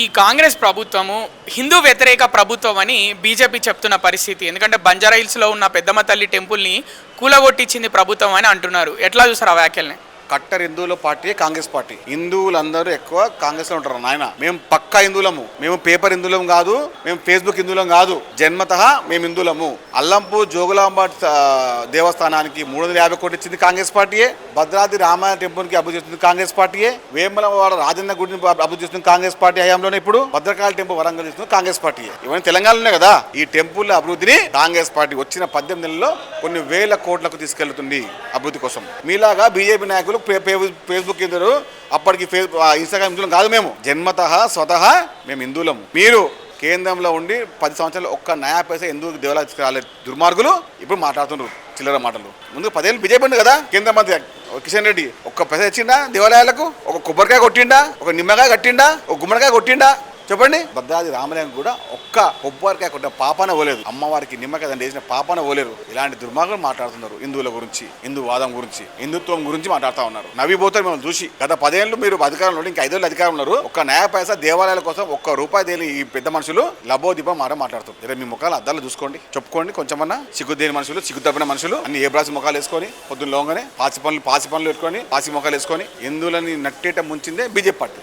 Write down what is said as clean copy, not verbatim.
ఈ కాంగ్రెస్ ప్రభుత్వము హిందూ వ్యతిరేక ప్రభుత్వం అని బీజేపీ చెప్తున్న పరిస్థితి. ఎందుకంటే బంజారా హిల్స్లో ఉన్న పెద్దమ్మ తల్లి టెంపుల్ని కూలగొట్టించింది ప్రభుత్వం అని అంటున్నారు. ఎట్లా చూస్తారు ఆ వ్యాఖ్యల్ని? కట్టర్ హిందువుల పార్టీ కాంగ్రెస్ పార్టీ. హిందువులందరూ ఎక్కువ కాంగ్రెస్ లో ఉంటారు. నాయన మేము పక్కా హిందువులము, మేము పేపర్ హిందువులం కాదు, మేము ఫేస్బుక్ హిందువులం కాదు, జన్మతః మేము హిందువులము. అల్లంపూర్ జోగులాంబ దేవస్థానానికి 350 కోట్లు ఇచ్చింది కాంగ్రెస్ పార్టీయే. భద్రాద్రి రామాయణ టెంపుల్ కి అభివృద్ధి చేస్తుంది కాంగ్రెస్ పార్టీయే. వేములవాడ రాజన్న గుడిని అభివృద్ధి చేస్తుంది కాంగ్రెస్ పార్టీ హయాంలోనే. ఇప్పుడు భద్రకాళి టెంపుల్ వరంగల్ చేస్తుంది కాంగ్రెస్ పార్టీయే. ఇవన్నీ తెలంగాణలోనే కదా. ఈ టెంపుల్ అభివృద్ధిని కాంగ్రెస్ పార్టీ వచ్చిన 18 నెలల్లో కొన్ని వేల కోట్లకు తీసుకెళ్తుంది అభివృద్ధి కోసం. మీలాగా బీజేపీ నాయకులు ఫేస్బుక్ హిందువులు, అప్పటికి ఇన్స్టాగ్రామ్ హిందువులం కాదు. మేము జన్మతః స్వతహ మేము హిందువులము. మీరు కేంద్రంలో ఉండి 10 సంవత్సరాలు ఒక్క నయా పైసా ఎందుకు దేవాలయాలు తీసుకురాలేదు దుర్మార్గులు ఇప్పుడు మాట్లాడుతున్నారు చిల్లర మాటలు. ముందు 10 ఏళ్ళు బీజేపీ ఉంది కదా కేంద్ర మంత్రి కిషన్ రెడ్డి. ఒక్క పైసా ఇచ్చిండా దేవాలయాలకు? ఒక కొబ్బరికాయ కొట్టిండా? ఒక నిమ్మకాయ కట్టిండా? ఒక గుమ్మడికాయ కొట్టిండా? చెప్పండి. భద్రాద్రి రామలయం కూడా ఒక్క కొబ్బరికాయ కొట్టిన పాపన పోలేదు. అమ్మవారికి నిమ్మకాయ దండ వేసిన పాపన పోలేరు. ఇలాంటి దుర్మార్గులు మాట్లాడుతున్నారు హిందువుల గురించి, హిందూ వాదం గురించి, హిందుత్వం గురించి మాట్లాడుతూ ఉన్నారు. నవ్విపోతారు మిమ్మల్ని చూసి. గత 10 ఏళ్ళు మీరు అధికారంలో, ఇంకా 5 ఏళ్ళు అధికారం ఉన్నారు. ఒక్క న్యాయ పైసా దేవాలయాల కోసం ఒక్క రూపాయి దేని ఈ పెద్ద మనుషులు లబోదీపం మాట్లాడుతారు. మీ ముఖాలు అద్దాలు చూసుకోండి, చెప్పుకోండి. కొంచెమన్నా సిగ్గుదేని మనుషులు, సిగ్గు తప్పిన మనుషులు అన్ని ఏ బ్రాసి ముఖాలు వేసుకొని పొద్దున్న లోగానే పాసి పనులు పెట్టుకొని పాసి ముఖాలు వేసుకొని హిందువులని నట్టేట ముంచిందే బీజేపీ పార్టీ.